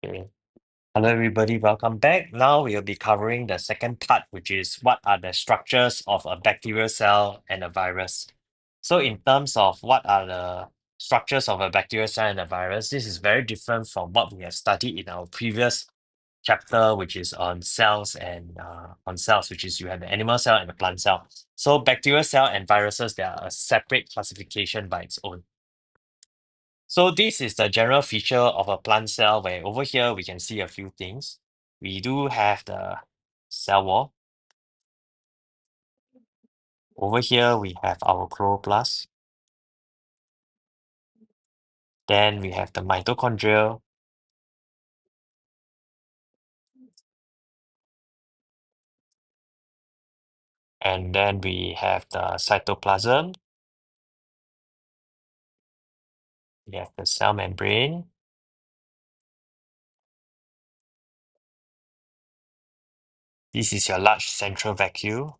Okay. Hello, everybody. Welcome back. Now we'll be covering the second part, which is what are the structures of a bacterial cell and a virus. So, in terms of what are the structures of a bacterial cell and a virus, this is very different from what we have studied in our previous chapter, which is on cells and on cells, which is you have the animal cell and the plant cell. So, bacterial cell and viruses, they are a separate classification by its own. So this is the general feature of a plant cell where over here we can see a few things. We do have the cell wall. Over here we have our chloroplast. Then we have the mitochondria. And then we have the cytoplasm. We have the cell membrane. This is your large central vacuole.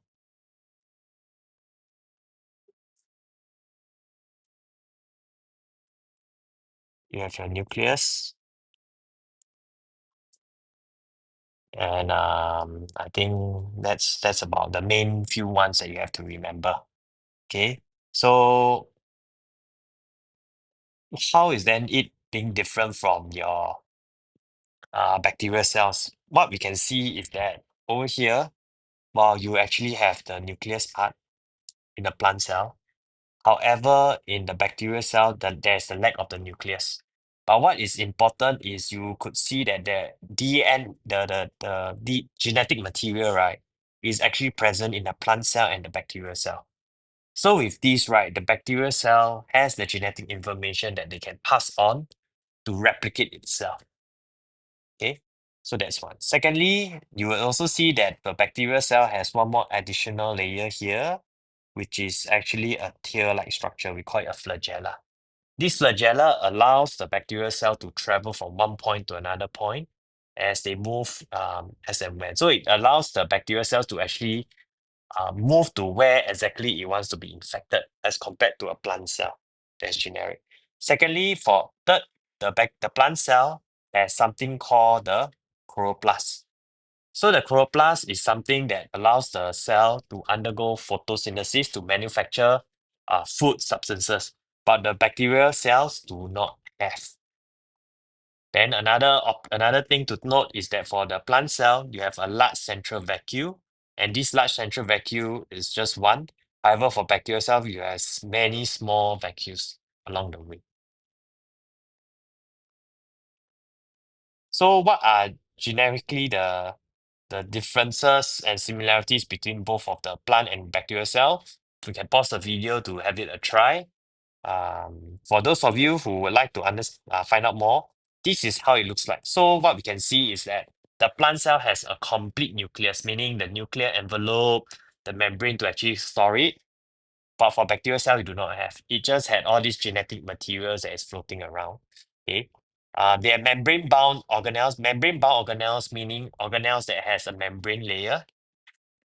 You have your nucleus. And I think that's about the main few ones that you have to remember. Okay, so how is then it being different from your bacterial cells? What we can see is that over here, while you actually have the nucleus part in the plant cell, however, in the bacterial cell, there's the lack of the nucleus. But what is important is you could see that the DN, the genetic material, right, is actually present in the plant cell and the bacterial cell. So with this, right, the bacterial cell has the genetic information that they can pass on to replicate itself. Okay, so that's one. Secondly, you will also see that the bacterial cell has one more additional layer here, which is actually a tear-like structure. We call it a flagella. This flagella allows the bacterial cell to travel from one point to another point as they move as and when. So it allows the bacterial cells to actually move to where exactly it wants to be infected as compared to a plant cell that's generic. Secondly, for third, the plant cell has something called the chloroplast. So the chloroplast is something that allows the cell to undergo photosynthesis to manufacture food substances, but the bacterial cells do not have. Then another thing to note is that for the plant cell, you have a large central vacuole, and this large central vacuole is just one. However, for bacterial cell, you have many small vacuoles along the way. So what are generically the differences and similarities between both of the plant and bacterial cell? We can pause the video to have it a try. For those of you who would like to find out more, this is how it looks like. So what we can see is that the plant cell has a complete nucleus, meaning the nuclear envelope, the membrane to actually store it. But for bacterial cell, we do not have. It just had all these genetic materials that is floating around. Okay. They are membrane-bound organelles. Membrane-bound organelles meaning organelles that has a membrane layer.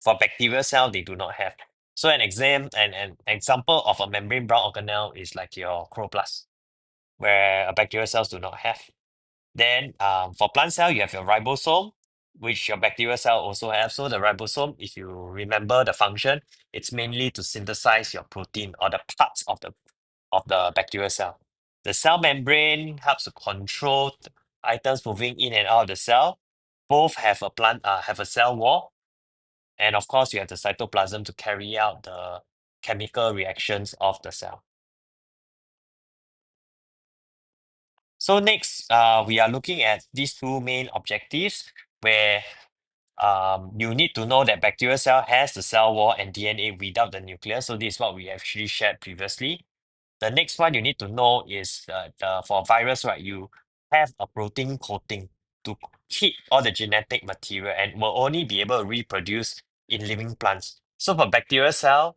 For bacterial cell, they do not have. So an example of a membrane-bound organelle is like your chloroplast, where bacterial cells do not have. Then for plant cell, you have your ribosome, which your bacterial cell also have. So the ribosome, if you remember the function, it's mainly to synthesize your protein or the parts of the bacterial cell. The cell membrane helps to control items moving in and out of the cell. Both have a cell wall, and of course, you have the cytoplasm to carry out the chemical reactions of the cell. So next, we are looking at these two main objectives where you need to know that bacterial cell has the cell wall and DNA without the nucleus. So this is what we actually shared previously. The next one you need to know is for virus, right? You have a protein coating to keep all the genetic material and will only be able to reproduce in living plants. So for bacterial cell,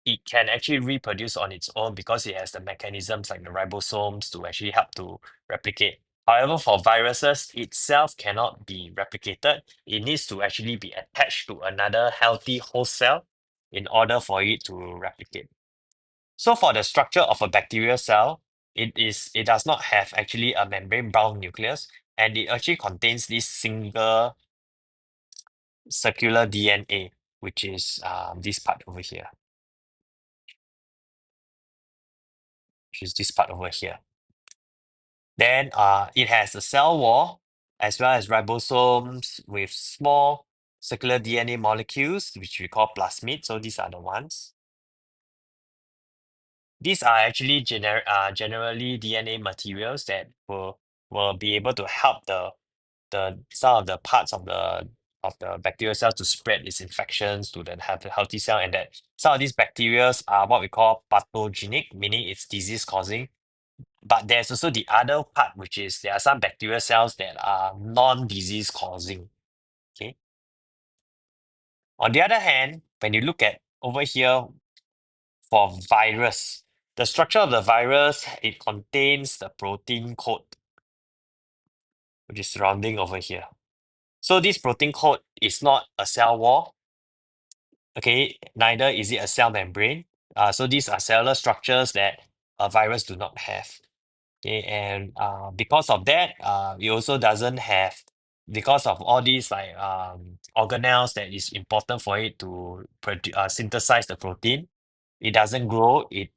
it can actually reproduce on its own because it has the mechanisms like the ribosomes to actually help to replicate. However, for viruses itself cannot be replicated. It needs to actually be attached to another healthy host cell in order for it to replicate. So for the structure of a bacterial cell, it does not have actually a membrane-bound nucleus, and it actually contains this single circular DNA, which is this part over here, which is this part over here. Then it has a cell wall as well as ribosomes with small circular DNA molecules, which we call plasmids. So these are the ones. These are actually generally DNA materials that will be able to help the some of the parts of the bacterial cells to spread its infections to the healthy cell, and that some of these bacteria are what we call pathogenic, meaning it's disease causing. But there's also the other part, which is there are some bacterial cells that are non-disease causing. Okay. On the other hand, when you look at over here for virus, the structure of the virus, it contains the protein coat, which is surrounding over here. So this protein coat is not a cell wall, okay, neither is it a cell membrane. So these are cellular structures that a virus do not have. Okay, and because of that, it also doesn't have, because of all these like organelles that is important for it to synthesize the protein. It doesn't grow, it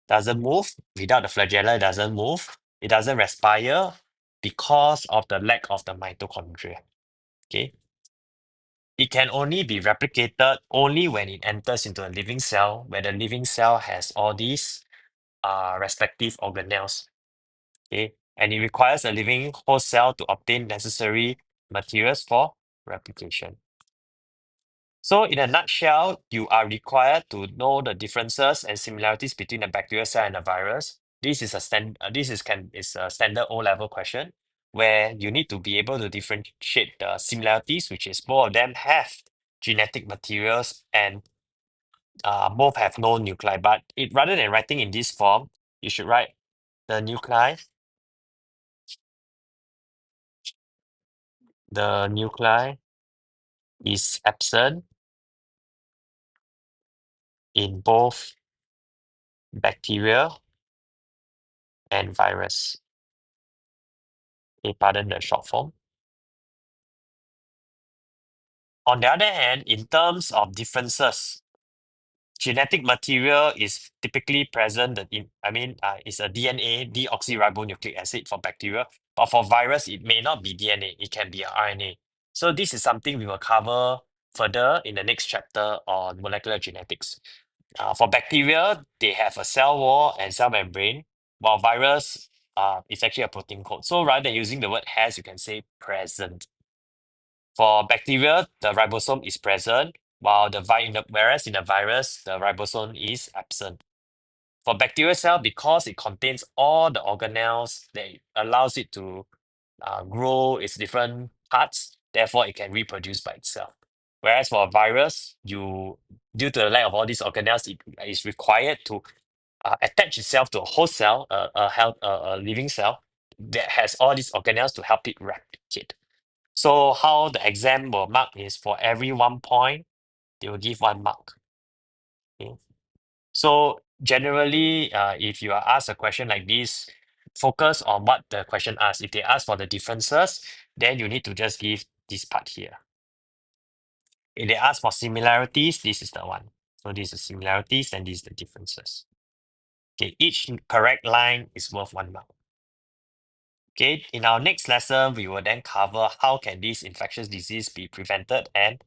doesn't move. Without the flagella, it doesn't move. It doesn't respire because of the lack of the mitochondria. Okay. It can only be replicated only when it enters into a living cell, where the living cell has all these respective organelles. Okay, and it requires a living host cell to obtain necessary materials for replication. So, in a nutshell, you are required to know the differences and similarities between a bacterial cell and a virus. This is a is a standard O-level question where you need to be able to differentiate the similarities, which is both of them have genetic materials and both have no nuclei. But it rather than writing in this form, you should write the nuclei. The nuclei is absent in both bacteria and virus. Okay, pardon the short form. On the other hand, in terms of differences, genetic material is typically present it's a DNA, deoxyribonucleic acid for bacteria, but for virus, it may not be DNA, it can be a RNA. So this is something we will cover further in the next chapter on molecular genetics. For bacteria, they have a cell wall and cell membrane, while virus is actually a protein coat. So rather than using the word has, you can say present. For bacteria, the ribosome is present, while whereas in the virus, the ribosome is absent. For bacterial cell, because it contains all the organelles that allows it to grow its different parts, therefore it can reproduce by itself. Whereas for a virus, due to the lack of all these organelles, it is required to attach itself to a host cell, a living cell that has all these organelles to help it replicate. So how the exam will mark is for every 1 point, they will give 1 mark. Okay. So generally, if you are asked a question like this, focus on what the question asks. If they ask for the differences, then you need to just give this part here. If they ask for similarities, this is the one. So this is the similarities and these is the differences. Okay, each correct line is worth 1 mark. Okay, in our next lesson, we will then cover how can this infectious disease be prevented and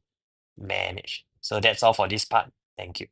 managed. So that's all for this part. Thank you.